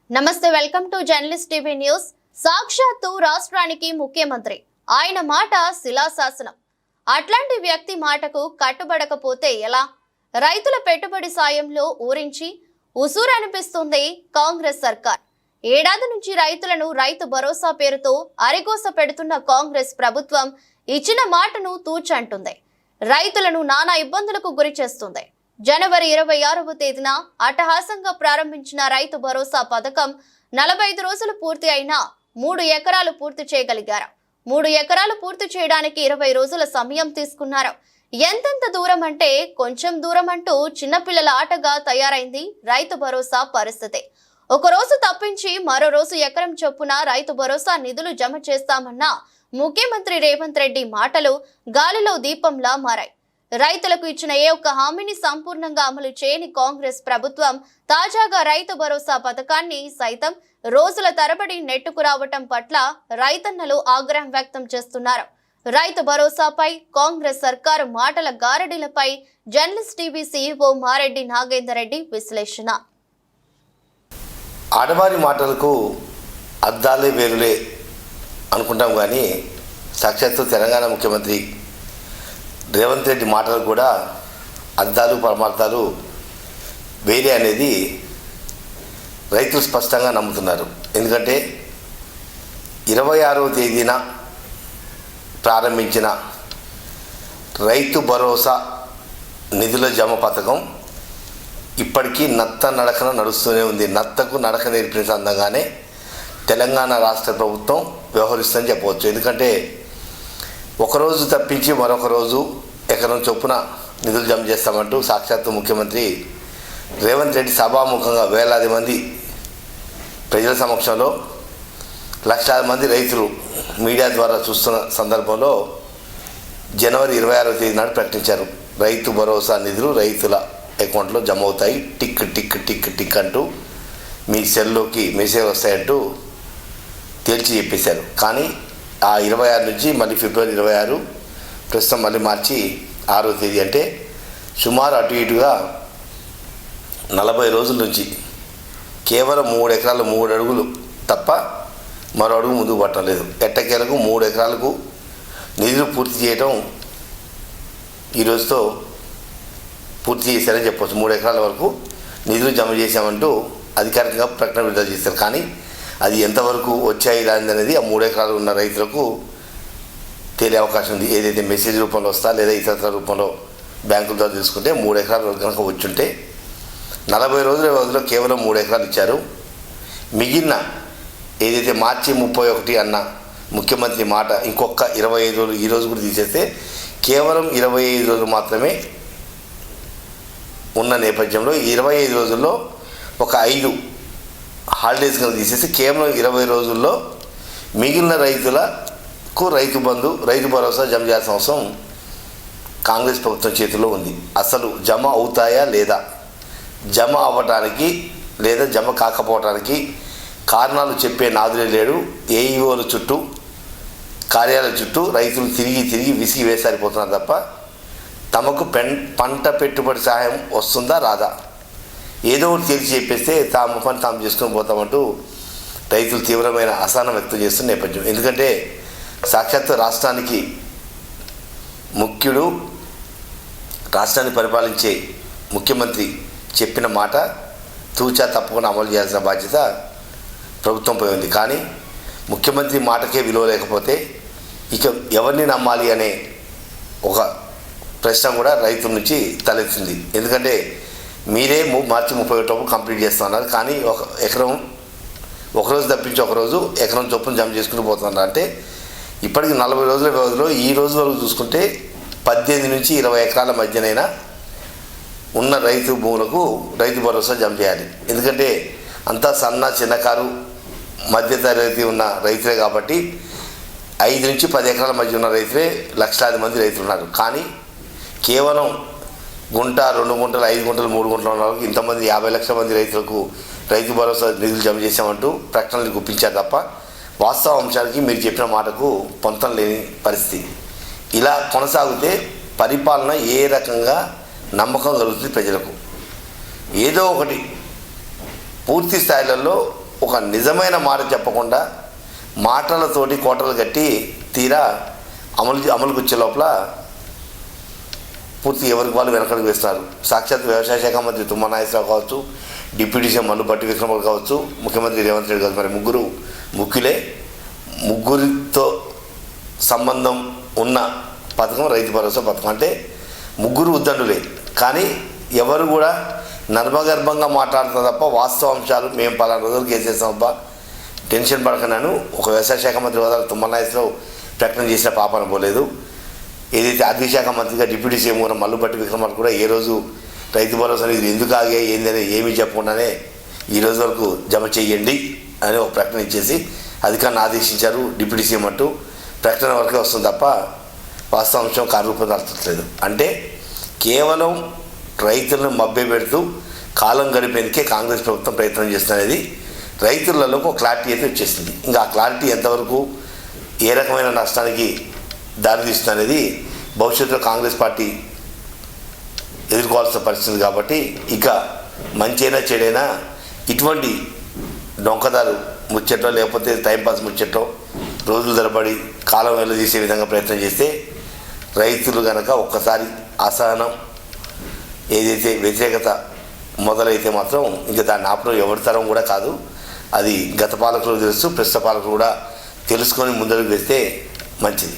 నమస్తే, welcome to journalist TV news. సాక్షాత్తు రాష్ట్రానికి ముఖ్యమంత్రి, ఆయన మాట శిలాశాసనం. అట్లాంటి వ్యక్తి మాటకు కట్టుబడకపోతే ఎలా? రైతుల పెట్టుబడి సాయంలో ఊరించి ఉసూరనిపిస్తుంది కాంగ్రెస్ సర్కార్. ఏడాది నుంచి రైతులను రైతు భరోసా పేరుతో అరిగోస పెడుతున్న కాంగ్రెస్ ప్రభుత్వం ఇచ్చిన మాటను తూచంటుంది. రైతులను నానా ఇబ్బందులకు గురి చేస్తుంది. జనవరి 26వ తేదీన అట్టహాసంగా ప్రారంభించిన రైతు భరోసా పథకం 45 రోజులు పూర్తి అయినా 3 ఎకరాలు పూర్తి చేయగలిగారు. 3 ఎకరాలు పూర్తి చేయడానికి 20 రోజుల సమయం తీసుకున్నారు. ఎంతెంత దూరం అంటే కొంచెం దూరం అంటూ చిన్నపిల్లల ఆటగా తయారైంది రైతు భరోసా పరిస్థితి. ఒక రోజు తప్పించి మరో రోజు ఎకరం చొప్పున రైతు భరోసా నిధులు జమ చేస్తామన్న ముఖ్యమంత్రి రేవంత్ రెడ్డి మాటలు గాలిలో దీపంలా మారాయి. రైతులకు ఇచ్చిన ఏ ఒక్క హామీని సంపూర్ణంగా అమలు చేయని కాంగ్రెస్ ప్రభుత్వం తాజాగా రైతు భరోసా పథకాన్ని సైతం రోజుల తరబడి నెట్టుకు రావటం పట్ల రైతన్నలు ఆగ్రహం వ్యక్తం చేస్తున్నారు. రైతు భరోసాపై కాంగ్రెస్ సర్కారు మాటల గారడీలపై journalist TV CEO Mareddy Nagender Reddy విశ్లేషణ. ఆడవారి మాటలకు అద్దాలే వేరులే అనుకుంటాం, కానీ సాక్షాత్తు తెలంగాణ ముఖ్యమంత్రి రేవంత్ రెడ్డి మాటలు కూడా అద్దాలు పరమార్థాలు వేరే అనేది రైతులు స్పష్టంగా నమ్ముతున్నారు. ఎందుకంటే 26వ తేదీన ప్రారంభించిన రైతు భరోసా నిధుల జమ పథకం ఇప్పటికీ నత్త నడకన నడుస్తూనే ఉంది. నత్తకు నడక నేర్పిన సందంగానే తెలంగాణ రాష్ట్ర ప్రభుత్వం వ్యవహరిస్తుందని చెప్పవచ్చు. ఎందుకంటే ఒకరోజు తప్పించి మరొక రోజు ఎకరం చొప్పున నిధులు జమ చేస్తామంటూ సాక్షాత్తు ముఖ్యమంత్రి రేవంత్ రెడ్డి సభాముఖంగా వేలాది మంది ప్రజల సమక్షంలో లక్షలాది మంది రైతులు మీడియా ద్వారా చూస్తున్న సందర్భంలో జనవరి 26వ తేదీ నాడు ప్రకటించారు. రైతు భరోసా నిధులు రైతుల అకౌంట్లో జమ అవుతాయి, టిక్ టిక్ టిక్ టిక్ అంటూ మీ సెల్లోకి మెసేజ్ వస్తాయంటూ తేల్చి చెప్పేశారు. కానీ ఆ 26 నుంచి మళ్ళీ ఫిబ్రవరి 26, ప్రస్తుతం మళ్ళీ మార్చి 6వ తేదీ, అంటే సుమారు అటు ఇటుగా 40 రోజుల నుంచి కేవలం 3 ఎకరాలు 3 అడుగులు తప్ప మరో అడుగు ముందుకు పట్టడం లేదు. ఎట్టకేలకు 3 ఎకరాలకు నిధులు పూర్తి చేయడం ఈ రోజుతో పూర్తి చేశారని చెప్పవచ్చు. 3 ఎకరాల వరకు నిధులు జమ చేశామంటూ అధికారికంగా ప్రకటన విడుదల చేశారు. కానీ అది ఎంతవరకు వచ్చాయి అనేది ఆ 3 ఎకరాలు ఉన్న రైతులకు తేలే అవకాశం ఉంది. ఏదైతే మెసేజ్ రూపంలో వస్తా లేదా ఇతర రూపంలో బ్యాంకుల ద్వారా తీసుకుంటే 3 ఎకరాలు కనుక వచ్చుంటే 40 రోజుల వ్యవధిలో కేవలం 3 ఎకరాలు ఇచ్చారు. మిగిలిన ఏదైతే మార్చి 31 అన్న ముఖ్యమంత్రి మాట ఇంకొక 25 రోజులు ఈ రోజు కూడా తీసేస్తే కేవలం 25 రోజులు మాత్రమే ఉన్న నేపథ్యంలో 25 రోజుల్లో ఒక 5 హాలిడేస్ కనుక తీసేసి కేవలం 20 రోజుల్లో మిగిలిన రైతులకు రైతు బంధు రైతు భరోసా జమ చేయాల్సిన అవసరం కాంగ్రెస్ ప్రభుత్వం చేతిలో ఉంది. అసలు జమ అవుతాయా లేదా, జమ అవ్వటానికి లేదా జమ కాకపోవటానికి కారణాలు చెప్పే నాదులే లేడు. ఏఈఓల చుట్టూ కార్యాలయాల చుట్టూ రైతులు తిరిగి విసిగి వేసారిపోతున్నారు తప్ప తమకు పంట పెట్టుబడి సహాయం వస్తుందా రాదా, ఏదో ఒకటి తెలిసి చెప్పేస్తే తాము పని తాము చేసుకొని పోతామంటూ రైతులు తీవ్రమైన అసహనం వ్యక్తం చేస్తున్న నేపథ్యం. ఎందుకంటే సాక్షాత్తు రాష్ట్రానికి ముఖ్యుడు, రాష్ట్రాన్ని పరిపాలించే ముఖ్యమంత్రి చెప్పిన మాట తూచా తప్పకుండా అమలు చేయాల్సిన బాధ్యత ప్రభుత్వంపై ఉంది. కానీ ముఖ్యమంత్రి మాటకే విలువ లేకపోతే ఇక ఎవరిని నమ్మాలి అనే ఒక ప్రశ్న కూడా రైతుల నుంచి తలెత్తింది. ఎందుకంటే మీరే మార్చి 31 కంప్లీట్ చేస్తున్నారు, కానీ ఒక ఎకరం ఒకరోజు తప్పించి ఒకరోజు ఎకరం చొప్పున జమ చేసుకుని పోతున్నారు. అంటే ఇప్పటికి 40 రోజుల వ్యవధిలో ఈ రోజు వరకు చూసుకుంటే 18 నుంచి 20 ఎకరాల మధ్యనైనా ఉన్న రైతు భూములకు రైతు భరోసా జమ చేయాలి. ఎందుకంటే అంతా సన్న చిన్నకారు మధ్యతరగతి ఉన్న రైతులే కాబట్టి 5 నుంచి 10 ఎకరాల మధ్య ఉన్న రైతులే లక్షలాది మంది రైతులు ఉన్నారు. కానీ కేవలం గుంట, 2 గుంటలు, 5 గుంటలు, 3 గుంటలు ఉన్న వాళ్ళకి ఇంతమంది 50 లక్షల మంది రైతులకు రైతు భరోసా నిధులు జమ చేసామంటూ ప్రకటనలు గుప్పించారు తప్ప వాస్తవ అంశానికి మీరు చెప్పిన మాటకు పొంతం లేని పరిస్థితి. ఇలా కొనసాగితే పరిపాలన ఏ రకంగా నమ్మకం కలుగుతుంది ప్రజలకు? ఏదో ఒకటి పూర్తి స్థాయిలలో ఒక నిజమైన మాట చెప్పకుండా మాటలతోటి కోటలు కట్టి తీరా అమలుకు వచ్చే లోపల పూర్తి ఎవరికి వాళ్ళు వెనకడుగు వేస్తారు. సాక్షాత్ వ్యవసాయ శాఖ మంత్రి తుమ్మల నాగేశ్వరరావు కావచ్చు, డిప్యూటీ సీఎం మల్లుపట్టి విక్రమార్క కావచ్చు, ముఖ్యమంత్రి రేవంత్ రెడ్డి కావచ్చు, మరి ముగ్గురు ముఖ్యులే. ముగ్గురితో సంబంధం ఉన్న పథకం రైతు భరోసా పథకం. అంటే ముగ్గురు ఉద్దండులే, కానీ ఎవరు కూడా నర్మగర్భంగా మాట్లాడుతున్నారు తప్ప వాస్తవ అంశాలు మేము పలానా రోజులు కేసేసాం అబ్బా టెన్షన్ పడకన్నాను ఒక వ్యవసాయ శాఖ మంత్రి హోదాలో తుమ్మల నాగేశ్వరరావు ప్రకటన చేసిన పాపన పోలేదు. ఏదైతే ఆర్థిక శాఖ మంత్రిగా డిప్యూటీ సీఎం కూడా మల్లుపట్టి విక్రమార్క కూడా ఏ రోజు రైతు భరోసా అనేది ఎందుకు ఆగాయి ఏందని ఏమీ చెప్పకుండానే ఈ రోజు వరకు జమ చేయండి అని ఒక ప్రకటన ఇచ్చేసి అధికారులను ఆదేశించారు. డిప్యూటీ సీఎం అంటూ ప్రకటన వరకే వస్తుంది తప్ప వాస్తవాంశం కార్యరూపం దాల్చట్లేదు. అంటే కేవలం రైతులను మభ్య పెడుతూ కాలం గడిపేందుకే కాంగ్రెస్ ప్రభుత్వం ప్రయత్నం చేస్తున్నది. రైతులలో ఒక క్లారిటీ అయితే వచ్చేసింది. ఇంకా ఆ క్లారిటీ ఎంతవరకు ఏ రకమైన నష్టానికి దారితీస్తుంది అనేది భవిష్యత్తులో కాంగ్రెస్ పార్టీ ఎదుర్కోవాల్సిన పరిస్థితి. కాబట్టి ఇక మంచైనా చెడైనా ఇటువంటి డొంకదారు ముచ్చటో లేకపోతే టైంపాస్ ముచ్చటో రోజులు తరబడి కాలం వెళ్ళదీసే విధంగా ప్రయత్నం చేస్తే రైతులు కనుక ఒక్కసారి అసహనం ఏదైతే వ్యతిరేకత మొదలైతే మాత్రం ఇంకా దాన్ని ఆపడం ఎవరి తరం కూడా కాదు. అది గత పాలకులు తెలుసు, ప్రస్తుత పాలకులు కూడా తెలుసుకొని ముందడుగు వేస్తే మంచిది.